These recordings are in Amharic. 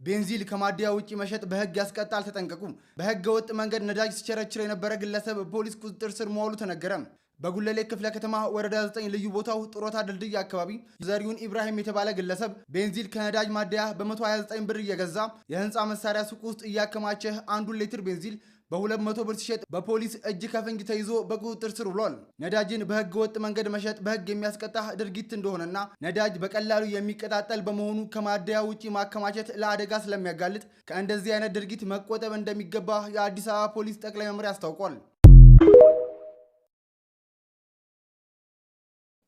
ቤንዚል ከማደያ ውጪ መሸጥ በህግ ያስቀጣል ተጠንቀቁ። በህገ ወጥ መንገድ ነዳጅ ሲቸረችር የነበረ ግለሰብ ፖሊስ ቁጥጥር ስር መዋሉ ተነገረ። በጉለሌ ክፍለ ከተማ ወረዳ 9 ልዩ ቦታው ጥሮታ ድልድይ አካባቢ ዘሪሁን ኢብራሂም የተባለ ግለሰብ ቤንዚል ከነዳጅ ማደያ በ129 ብር እየገዛ የህንፃ መሳሪያ ሱቅ ውስጥ እያከማቸ 1 ሊትር ቤንዚል በ200 ብር ሲሸጥ በፖሊስ እጅ ከፍንጅ ተይዞ በቁጥጥር ስር ውሏል። ነዳጅን በህገ ወጥ መንገድ መሸጥ በህግ የሚያስቀጣ ድርጊት እንደሆነና ነዳጅ በቀላሉ የሚቀጣጠል በመሆኑ ከማደያ ውጪ ማከማቸት ለአደጋ ስለሚያጋልጥ ከእንደዚህ አይነት ድርጊት መቆጠብ እንደሚገባ የአዲስ አበባ ፖሊስ ጠቅላይ መምሪያ አስታውቋል።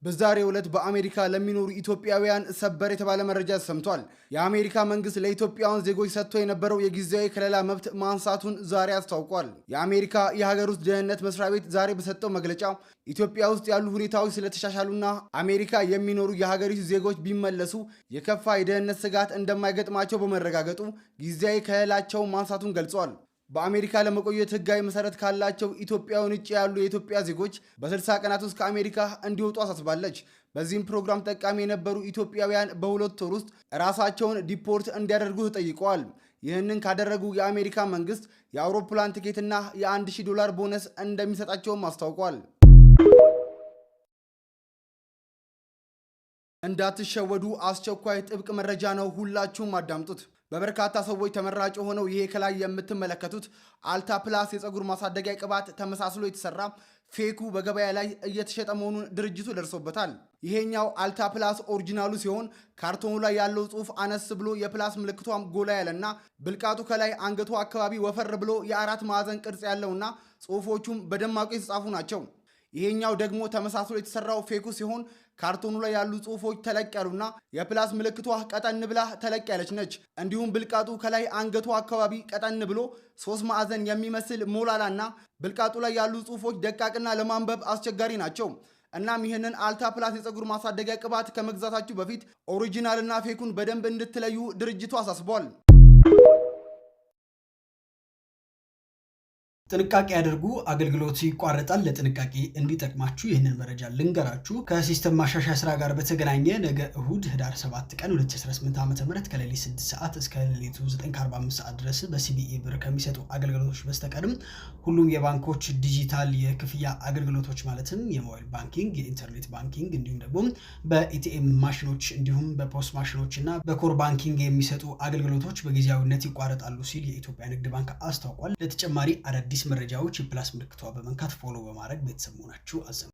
በዛሬው ዕለት በአሜሪካ ለሚኖሩ ኢትዮጵያውያን ሰበር የተባለ መረጃ ሰምቷል። የአሜሪካ መንግስት ለኢትዮጵያውያን ዜጎች ሰጥቶ የነበረው የጊዜያዊ ከለላ መብት ማንሳቱን ዛሬ አስታውቋል። የአሜሪካ የሀገር ውስጥ ደህንነት መስሪያ ቤት ዛሬ በሰጠው መግለጫ ኢትዮጵያ ውስጥ ያሉ ሁኔታዎች ስለተሻሻሉና አሜሪካ የሚኖሩ የሀገሪቱ ዜጎች ቢመለሱ የከፋ የደህንነት ስጋት እንደማይገጥማቸው በመረጋገጡ ጊዜያዊ ከለላቸው ማንሳቱን ገልጿል። በአሜሪካ ለመቆየት ህጋዊ መሰረት ካላቸው ኢትዮጵያውያን ውጭ ያሉ የኢትዮጵያ ዜጎች በ60 ቀናት ውስጥ ከአሜሪካ እንዲወጡ አሳስባለች። በዚህም ፕሮግራም ጠቃሚ የነበሩ ኢትዮጵያውያን በ2 ወር ውስጥ ራሳቸውን ዲፖርት እንዲያደርጉ ተጠይቀዋል። ይህንን ካደረጉ የአሜሪካ መንግስት የአውሮፕላን ቲኬትና $1000 ቦነስ እንደሚሰጣቸውም አስታውቋል። እንዳትሸወዱ አስቸኳይ ጥብቅ መረጃ ነው፣ ሁላችሁም አዳምጡት። በበርካታ ሰዎች ተመራጭ ሆነው ይሄ ከላይ የምትመለከቱት አልታ ፕላስ የፀጉር ማሳደጊያ ቅባት ተመሳስሎ የተሰራ ፌኩ በገበያ ላይ እየተሸጠ መሆኑን ድርጅቱ ደርሶበታል። ይሄኛው አልታ ፕላስ ኦሪጂናሉ ሲሆን ካርቶኑ ላይ ያለው ጽሑፍ አነስ ብሎ የፕላስ ምልክቷም ጎላ ያለና ብልቃጡ ከላይ አንገቱ አካባቢ ወፈር ብሎ የአራት ማዕዘን ቅርጽ ያለውና ጽሑፎቹም በደማቁ የተጻፉ ናቸው። ይሄኛው ደግሞ ተመሳስሎ የተሰራው ፌኩ ሲሆን ካርቶኑ ላይ ያሉ ጽሑፎች ተለቅ ያሉና የፕላስ ምልክቷ ቀጠን ብላ ተለቅ ያለች ነች። እንዲሁም ብልቃጡ ከላይ አንገቱ አካባቢ ቀጠን ብሎ 3 ማዕዘን የሚመስል ሞላላና ብልቃጡ ላይ ያሉ ጽሑፎች ደቃቅና ለማንበብ አስቸጋሪ ናቸው። እናም ይህንን አልታ ፕላስ የፀጉር ማሳደጊያ ቅባት ከመግዛታችሁ በፊት ኦሪጂናልና ፌኩን በደንብ እንድትለዩ ድርጅቱ አሳስቧል። ጥንቃቄ ያደርጉ፣ አገልግሎቱ ይቋረጣል። ለጥንቃቄ እንዲጠቅማችሁ ይህንን መረጃ ልንገራችሁ። ከሲስተም ማሻሻያ ስራ ጋር በተገናኘ ነገ እሁድ ህዳር 7 ቀን 2018 ዓ.ም ከሌሊት 6 ሰዓት እስከ ሌሊቱ 9:45 ሰዓት ድረስ በሲቢኢ ብር ከሚሰጡ አገልግሎቶች በስተቀርም ሁሉም የባንኮች ዲጂታል የክፍያ አገልግሎቶች ማለትም የሞባይል ባንኪንግ፣ የኢንተርኔት ባንኪንግ እንዲሁም ደግሞ በኤቲኤም ማሽኖች እንዲሁም በፖስት ማሽኖች እና በኮር ባንኪንግ የሚሰጡ አገልግሎቶች በጊዜያዊነት ይቋረጣሉ ሲል የኢትዮጵያ ንግድ ባንክ አስታውቋል። ለተጨማሪ አዳዲስ መረጃዎች የፕላስ ምልክቷ በመንካት ፎሎ በማድረግ ቤተሰብ መሆናችሁ አዘኑ።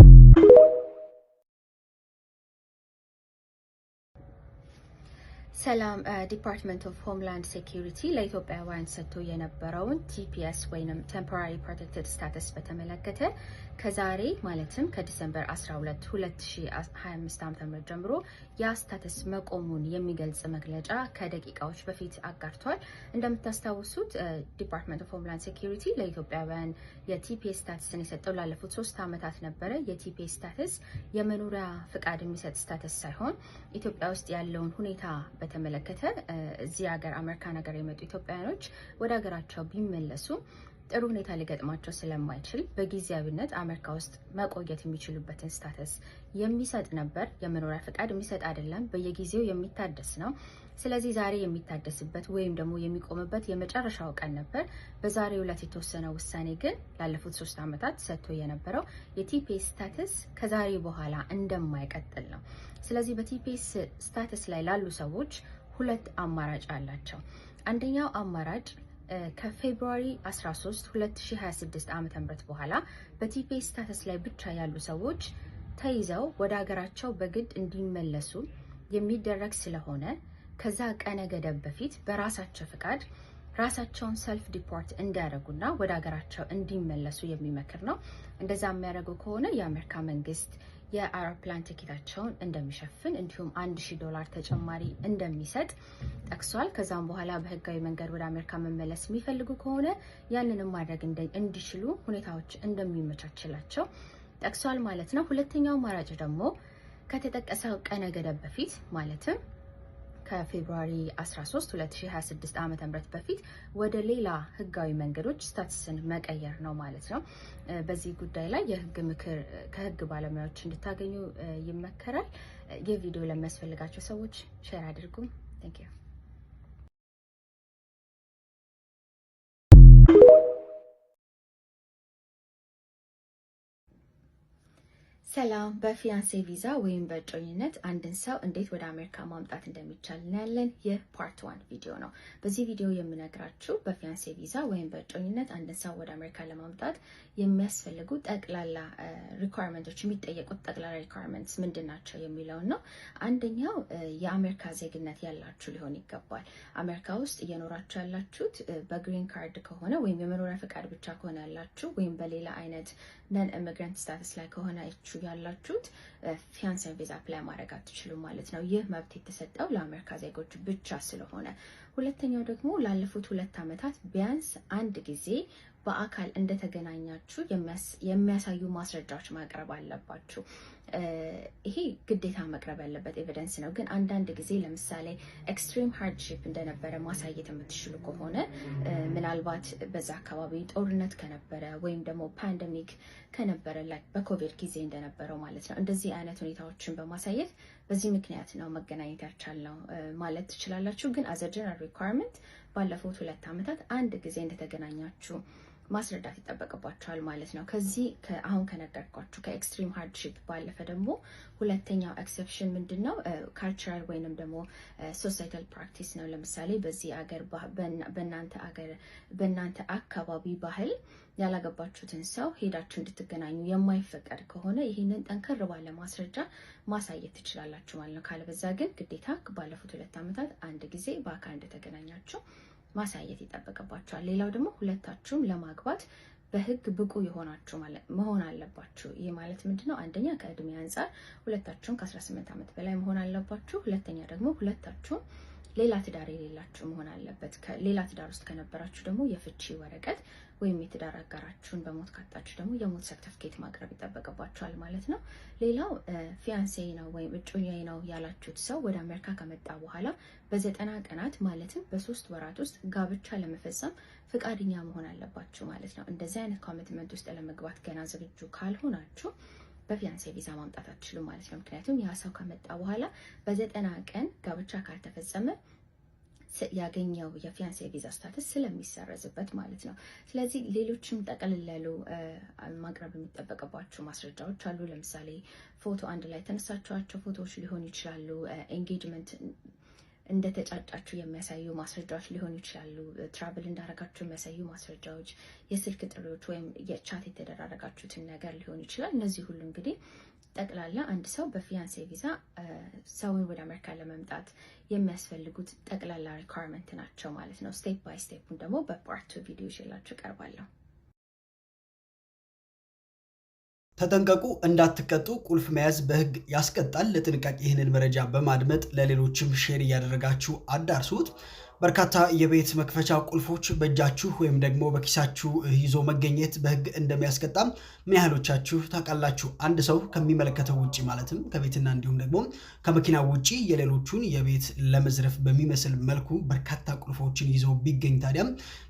ሰላም። ዲፓርትመንት ኦፍ ሆምላንድ ሴኩሪቲ ለኢትዮጵያውያን ሰጥቶ የነበረውን ቲፒኤስ ወይንም ቴምፖራሪ ፕሮቴክትድ ስታተስ በተመለከተ ከዛሬ ማለትም ከዲሰምበር 12 2025 ዓ.ም ጀምሮ ያ ስታተስ መቆሙን የሚገልጽ መግለጫ ከደቂቃዎች በፊት አጋርቷል። እንደምታስታውሱት ዲፓርትመንት ኦፍ ሆምላንድ ሴኩሪቲ ለኢትዮጵያውያን የቲፒኤስ ስታተስን የሰጠው ላለፉት 3 ዓመታት ነበረ። የቲፒኤስ ስታተስ የመኖሪያ ፍቃድ የሚሰጥ ስታተስ ሳይሆን ኢትዮጵያ ውስጥ ያለውን ሁኔታ በተመለከተ እዚህ ሀገር አሜሪካን ሀገር የመጡ ኢትዮጵያውያኖች ወደ ሀገራቸው ቢመለሱ ጥሩ ሁኔታ ሊገጥማቸው ስለማይችል በጊዜያዊነት አሜሪካ ውስጥ መቆየት የሚችሉበትን ስታተስ የሚሰጥ ነበር። የመኖሪያ ፍቃድ የሚሰጥ አይደለም፣ በየጊዜው የሚታደስ ነው። ስለዚህ ዛሬ የሚታደስበት ወይም ደግሞ የሚቆምበት የመጨረሻው ቀን ነበር። በዛሬው ዕለት የተወሰነው ውሳኔ ግን ላለፉት 3 ዓመታት ሰጥቶ የነበረው የቲፒኤስ ስታተስ ከዛሬ በኋላ እንደማይቀጥል ነው። ስለዚህ በቲፒኤስ ስታተስ ላይ ላሉ ሰዎች 2 አማራጭ አላቸው። አንደኛው አማራጭ ከፌብሩዋሪ 13 2026 ዓ.ም በኋላ በቲፒኤስ ስታተስ ላይ ብቻ ያሉ ሰዎች ተይዘው ወደ ሀገራቸው በግድ እንዲመለሱ የሚደረግ ስለሆነ ከዛ ቀነ ገደብ በፊት በራሳቸው ፍቃድ ራሳቸውን ሰልፍ ዲፖርት እንዲያደርጉና ወደ ሀገራቸው እንዲመለሱ የሚመክር ነው። እንደዛ የሚያደርጉ ከሆነ የአሜሪካ መንግስት የአውሮፕላን ቲኬታቸውን እንደሚሸፍን እንዲሁም $1000 ተጨማሪ እንደሚሰጥ ጠቅሷል። ከዛም በኋላ በህጋዊ መንገድ ወደ አሜሪካ መመለስ የሚፈልጉ ከሆነ ያንንም ማድረግ እንዲችሉ ሁኔታዎች እንደሚመቻችላቸው ጠቅሷል ማለት ነው። ሁለተኛው አማራጭ ደግሞ ከተጠቀሰው ቀነ ገደብ በፊት ማለትም ከፌብሩዋሪ 13 2026 ዓ.ም በፊት ወደ ሌላ ህጋዊ መንገዶች ስታተስን መቀየር ነው ማለት ነው። በዚህ ጉዳይ ላይ የህግ ምክር ከህግ ባለሙያዎች እንድታገኙ ይመከራል። የቪዲዮ ለሚያስፈልጋቸው ሰዎች ሼር አድርጉ። Thank you. ሰላም በፊያንሴ ቪዛ ወይም በእጮኝነት አንድን ሰው እንዴት ወደ አሜሪካ ማምጣት እንደሚቻል እናያለን። ይህ ፓርት 1 ቪዲዮ ነው። በዚህ ቪዲዮ የምነግራችሁ በፊያንሴ ቪዛ ወይም በእጮኝነት አንድን ሰው ወደ አሜሪካ ለማምጣት የሚያስፈልጉ ጠቅላላ ሪኳየርመንቶች፣ የሚጠየቁት ጠቅላላ ሪኳየርመንትስ ምንድናቸው የሚለውን ነው። አንደኛው የአሜሪካ ዜግነት ያላችሁ ሊሆን ይገባል። አሜሪካ ውስጥ እየኖራችሁ ያላችሁት በግሪን ካርድ ከሆነ ወይም የመኖሪያ ፈቃድ ብቻ ከሆነ ያላችሁ ወይም በሌላ አይነት ነን ኢሚግራንት ስታተስ ላይ ከሆነ ያላችሁት ፊያንሴ ቪዛ አፕላይ ማድረግ አትችሉም ማለት ነው። ይህ መብት የተሰጠው ለአሜሪካ ዜጎች ብቻ ስለሆነ። ሁለተኛው ደግሞ ላለፉት 2 ዓመታት ቢያንስ አንድ ጊዜ በአካል እንደተገናኛችሁ የሚያሳዩ ማስረጃዎች ማቅረብ አለባችሁ። ይሄ ግዴታ መቅረብ ያለበት ኤቪደንስ ነው። ግን አንዳንድ ጊዜ ለምሳሌ ኤክስትሪም ሃርድሺፕ እንደነበረ ማሳየት የምትችሉ ከሆነ ምናልባት በዛ አካባቢ ጦርነት ከነበረ ወይም ደግሞ ፓንደሚክ ከነበረ ላይ በኮቪድ ጊዜ እንደነበረው ማለት ነው። እንደዚህ አይነት ሁኔታዎችን በማሳየት በዚህ ምክንያት ነው መገናኘት ያልቻልነው ማለት ትችላላችሁ። ግን አዘ ጀነራል ሪኳየርመንት ባለፉት 2 ዓመታት አንድ ጊዜ እንደተገናኛችሁ ማስረዳት ይጠበቅባቸዋል ማለት ነው። ከዚህ አሁን ከነገርኳችሁ ከኤክስትሪም ሃርድሺፕ ባለፈ ደግሞ ሁለተኛው ኤክሰፕሽን ምንድነው? ካልቸራል ወይንም ደግሞ ሶሳይታል ፕራክቲስ ነው። ለምሳሌ በዚህ አገር በእናንተ አካባቢ ባህል ያላገባችሁትን ሰው ሄዳችሁ እንድትገናኙ የማይፈቀድ ከሆነ ይህንን ጠንከር ባለ ማስረጃ ማሳየት ትችላላችሁ ማለት ነው። ካለበዛ ግን ግዴታ ባለፉት 2 ዓመታት አንድ ጊዜ በአካል እንደተገናኛችሁ ማሳየት ይጠበቅባችኋል። ሌላው ደግሞ ሁለታችሁም ለማግባት በህግ ብቁ የሆናችሁ መሆን አለባችሁ። ይህ ማለት ምንድነው? አንደኛ ከእድሜ አንፃር ሁለታችሁም ከ18 ዓመት በላይ መሆን አለባችሁ። ሁለተኛ ደግሞ ሁለታችሁም ሌላ ትዳር የሌላችሁ መሆን አለበት። ሌላ ትዳር ውስጥ ከነበራችሁ ደግሞ የፍቺ ወረቀት ወይም የትዳር አጋራችሁን በሞት ካጣችሁ ደግሞ የሞት ሰርተፍኬት ማቅረብ ይጠበቅባችኋል ማለት ነው። ሌላው ፊያንሴ ነው ወይም እጮኛዬ ነው ያላችሁት ሰው ወደ አሜሪካ ከመጣ በኋላ በ90 ቀናት ማለትም በ3 ወራት ውስጥ ጋብቻ ለመፈጸም ፍቃደኛ መሆን አለባችሁ ማለት ነው። እንደዚህ አይነት ኮሚትመንት ውስጥ ለመግባት ገና ዝግጁ ካልሆናችሁ በፊያንሴ ቪዛ ማምጣት አትችሉም ማለት ነው። ምክንያቱም ያ ሰው ከመጣ በኋላ በ90 ቀን ጋብቻ ካልተፈጸመ ያገኘው የፊያንሴ ቪዛ ስታተስ ስለሚሰረዝበት ማለት ነው። ስለዚህ ሌሎችም ጠቅልል ያሉ ማቅረብ የሚጠበቅባቸው ማስረጃዎች አሉ። ለምሳሌ ፎቶ፣ አንድ ላይ ተነሳችኋቸው ፎቶዎች ሊሆኑ ይችላሉ። ኤንጌጅመንት እንደተጫጫችሁ የሚያሳዩ ማስረጃዎች ሊሆኑ ይችላሉ። ትራቭል እንዳረጋችሁ የሚያሳዩ ማስረጃዎች፣ የስልክ ጥሪዎች ወይም የቻት የተደራረጋችሁትን ነገር ሊሆን ይችላል። እነዚህ ሁሉ እንግዲህ ጠቅላላ አንድ ሰው በፊያንሴ ቪዛ ሰውን ወደ አሜሪካ ለመምጣት የሚያስፈልጉት ጠቅላላ ሪኳየርመንት ናቸው ማለት ነው። ስቴፕ ባይ ስቴፑን ደግሞ በፓርት 2 ቪዲዮ ይዤላችሁ እቀርባለሁ። ተጠንቀቁ፣ እንዳትቀጡ። ቁልፍ መያዝ በህግ ያስቀጣል። ለጥንቃቄ ይህንን መረጃ በማድመጥ ለሌሎችም ሼር እያደረጋችሁ አዳርሱት። በርካታ የቤት መክፈቻ ቁልፎች በእጃችሁ ወይም ደግሞ በኪሳችሁ ይዞ መገኘት በህግ እንደሚያስቀጣም ምን ያህሎቻችሁ ታውቃላችሁ? አንድ ሰው ከሚመለከተው ውጪ ማለትም ከቤትና እንዲሁም ደግሞ ከመኪና ውጪ የሌሎቹን የቤት ለመዝረፍ በሚመስል መልኩ በርካታ ቁልፎችን ይዞ ቢገኝ ታዲያም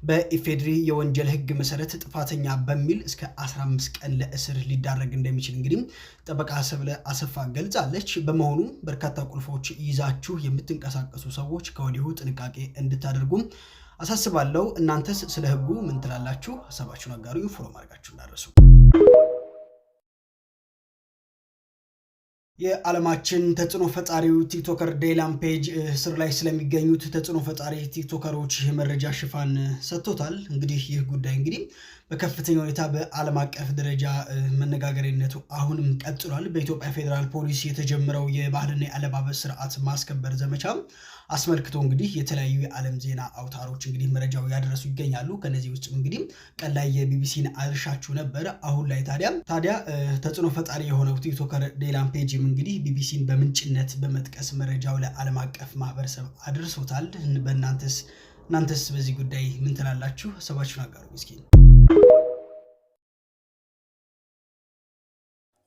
በኢፌድሪ የወንጀል ህግ መሰረት ጥፋተኛ በሚል እስከ 15 ቀን ለእስር ሊዳረግ እንደሚችል እንግዲህ ጠበቃ ሰብለ አሰፋ ገልጻለች። በመሆኑ በርካታ ቁልፎች ይዛችሁ የምትንቀሳቀሱ ሰዎች ከወዲሁ ጥንቃቄ እንድታደርጉም አሳስባለሁ። እናንተስ ስለ ህጉ ምን ትላላችሁ? ሀሳባችሁን አጋሩ። ፎሎ ማድረጋችሁ እንዳትረሱ። የዓለማችን ተጽዕኖ ፈጣሪው ቲክቶከር ዴላን ፔጅ ስር ላይ ስለሚገኙት ተጽዕኖ ፈጣሪ ቲክቶከሮች መረጃ ሽፋን ሰጥቶታል። እንግዲህ ይህ ጉዳይ እንግዲህ በከፍተኛ ሁኔታ በዓለም አቀፍ ደረጃ መነጋገሪያነቱ አሁንም ቀጥሏል። በኢትዮጵያ ፌዴራል ፖሊስ የተጀመረው የባህልና የአለባበስ ስርዓት ማስከበር ዘመቻ አስመልክቶ እንግዲህ የተለያዩ የዓለም ዜና አውታሮች እንግዲህ መረጃው ያደረሱ ይገኛሉ። ከነዚህ ውስጥ እንግዲህ ቀን ላይ የቢቢሲን አድርሻችሁ ነበር። አሁን ላይ ታዲያ ተጽዕኖ ፈጣሪ የሆነው ቲክቶከር ዴላን ፔጅም እንግዲህ ቢቢሲን በምንጭነት በመጥቀስ መረጃው ለዓለም አቀፍ ማህበረሰብ አድርሶታል። እናንተስ በዚህ ጉዳይ ምን ትላላችሁ? ሀሳባችሁን አጋሩ ምስኪን።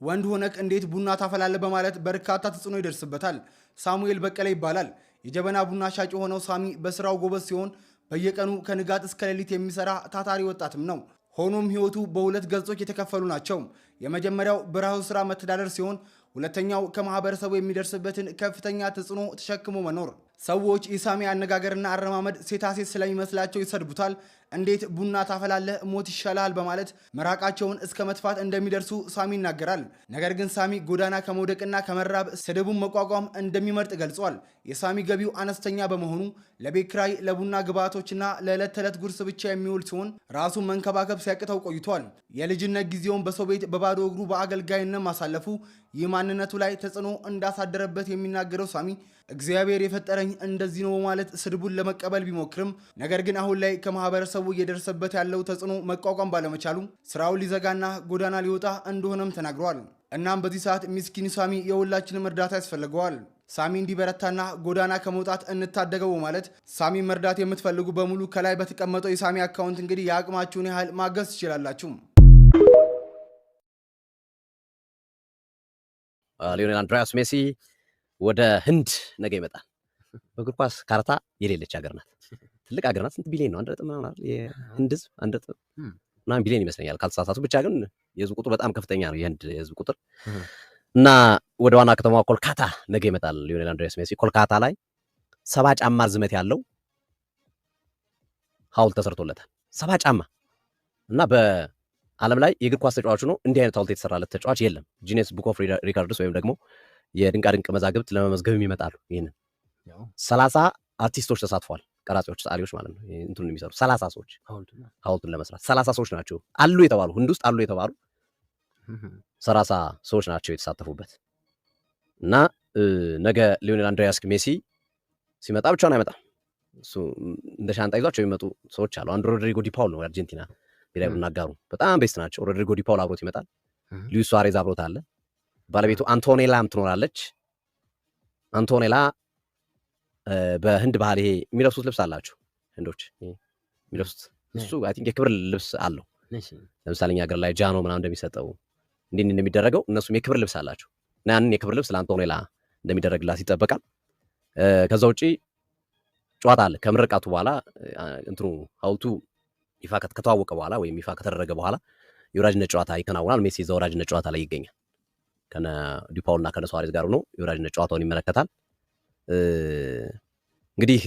ወንድ ሆነክ እንዴት ቡና ታፈላለህ በማለት በርካታ ተጽዕኖ ይደርስበታል። ሳሙኤል በቀለ ይባላል። የጀበና ቡና ሻጭ የሆነው ሳሚ በስራው ጎበዝ ሲሆን በየቀኑ ከንጋት እስከ ሌሊት የሚሰራ ታታሪ ወጣትም ነው። ሆኖም ህይወቱ በሁለት ገጾች የተከፈሉ ናቸው። የመጀመሪያው በራሱ ስራ መተዳደር ሲሆን ሁለተኛው ከማህበረሰቡ የሚደርስበትን ከፍተኛ ተጽዕኖ ተሸክሞ መኖር። ሰዎች የሳሚ አነጋገርና አረማመድ ሴታሴት ስለሚመስላቸው ይሰድቡታል። እንዴት ቡና ታፈላለህ ሞት ይሻላል በማለት መራቃቸውን እስከ መጥፋት እንደሚደርሱ ሳሚ ይናገራል። ነገር ግን ሳሚ ጎዳና ከመውደቅና ከመራብ ስድቡን መቋቋም እንደሚመርጥ ገልጿል። የሳሚ ገቢው አነስተኛ በመሆኑ ለቤት ኪራይ፣ ለቡና ግብዓቶችና ለዕለት ተዕለት ጉርስ ብቻ የሚውል ሲሆን ራሱን መንከባከብ ሲያቅተው ቆይቷል። የልጅነት ጊዜውን በሰው ቤት በባዶ እግሩ በአገልጋይነት ማሳለፉ ይህ ማንነቱ ላይ ተጽዕኖ እንዳሳደረበት የሚናገረው ሳሚ እግዚአብሔር የፈጠረኝ እንደዚህ ነው በማለት ስድቡን ለመቀበል ቢሞክርም ነገር ግን አሁን ላይ ከማህበረሰቡ እየደረሰበት ያለው ተጽዕኖ መቋቋም ባለመቻሉ ስራውን ሊዘጋና ጎዳና ሊወጣ እንደሆነም ተናግሯል። እናም በዚህ ሰዓት ሚስኪን ሳሚ የሁላችንም እርዳታ ያስፈልገዋል። ሳሚ እንዲበረታና ጎዳና ከመውጣት እንታደገው በማለት ሳሚ መርዳት የምትፈልጉ በሙሉ ከላይ በተቀመጠው የሳሚ አካውንት እንግዲህ የአቅማችሁን ያህል ማገዝ ትችላላችሁ። ሊዮኔል አንድሪያስ ሜሲ ወደ ህንድ ነገ ይመጣል። በእግር ኳስ ካርታ የሌለች ሀገር ናት። ትልቅ ሀገር ናት። ስንት ቢሊዮን ነው? 1.9 ምናምን የህንድ ህዝብ 1.9 ቢሊዮን ይመስለኛል ካልተሳሳቱ። ብቻ ግን የህዝብ ቁጥር በጣም ከፍተኛ ነው የህንድ የህዝብ ቁጥር እና ወደ ዋና ከተማዋ ኮልካታ ነገ ይመጣል ሊዮኔል አንድሪያስ ሜሲ። ኮልካታ ላይ 70 ጫማ ርዝመት ያለው ሐውልት ተሰርቶለታል። 70 ጫማ እና በዓለም ላይ የእግር ኳስ ተጫዋቹ ነው እንዲህ አይነት ሐውልት የተሰራለት ተጫዋች የለም። ጂኔስ ቡክ ኦፍ ሪካርድስ ወይም ደግሞ የድንቃድንቅ መዛግብት ለመመዝገብ ይመጣሉ። ይሄንን 30 አርቲስቶች ተሳትፏል። ቀራጺዎች፣ ሰዓሊዎች ማለት ነው። እንትኑን የሚሰሩ 30 ሰዎች ሐውልቱን ለመስራት 30 ሰዎች ናቸው አሉ የተባሉ ህንድ ውስጥ አሉ የተባሉ 30 ሰዎች ናቸው የተሳተፉበት። እና ነገ ሊዮኔል አንድሪያስ ሜሲ ሲመጣ ብቻውን አይመጣም። እሱ እንደ ሻንጣ ይዟቸው የሚመጡ ሰዎች አሉ። አንዱ ሮድሪጎ ዲ ፓውል ነው አርጀንቲና ብሔራዊ ቡድን አጋሩ፣ በጣም ቤስት ናቸው። ሮድሪጎ ዲ ፓውል አብሮት ይመጣል። ሉዊስ ሱዋሬዝ አብሮት አለ። ባለቤቱ አንቶኔላም ትኖራለች። አንቶኔላ በህንድ ባህል ይሄ የሚለብሱት ልብስ አላቸው ህንዶች የሚለብሱት እሱ አይ ቲንክ የክብር ልብስ አለው። ለምሳሌ እኛ ሀገር ላይ ጃኖ ምናምን እንደሚሰጠው እንዲህ እንደሚደረገው እነሱም የክብር ልብስ አላቸው እና ያንን የክብር ልብስ ለአንቶኔላ እንደሚደረግላት ይጠበቃል። ከዛ ውጪ ጨዋታ አለ። ከምርቃቱ በኋላ እንትኑ ሐውልቱ ይፋ ከተዋወቀ በኋላ ወይም ይፋ ከተደረገ በኋላ የወራጅነት ጨዋታ ይከናወናል። ሜሲ እዛ ወራጅነት ጨዋታ ላይ ይገኛል። ከነ ዲፓውልና ከነ ሱዋሬዝ ጋር ሆኖ የወራጅነት ጨዋታውን ይመለከታል። እንግዲህ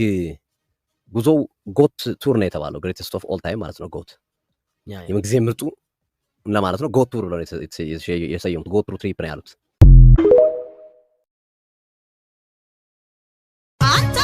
ጉዞው ጎት ቱር ነው የተባለው። ግሬተስት ኦፍ ኦል ታይም ማለት ነው። ጎት የምንጊዜ ምርጡ ለማለት ነው። ጎት ቱር ብለው የሰየሙት ጎት ቱር ትሪፕ ነው ያሉት። አንተ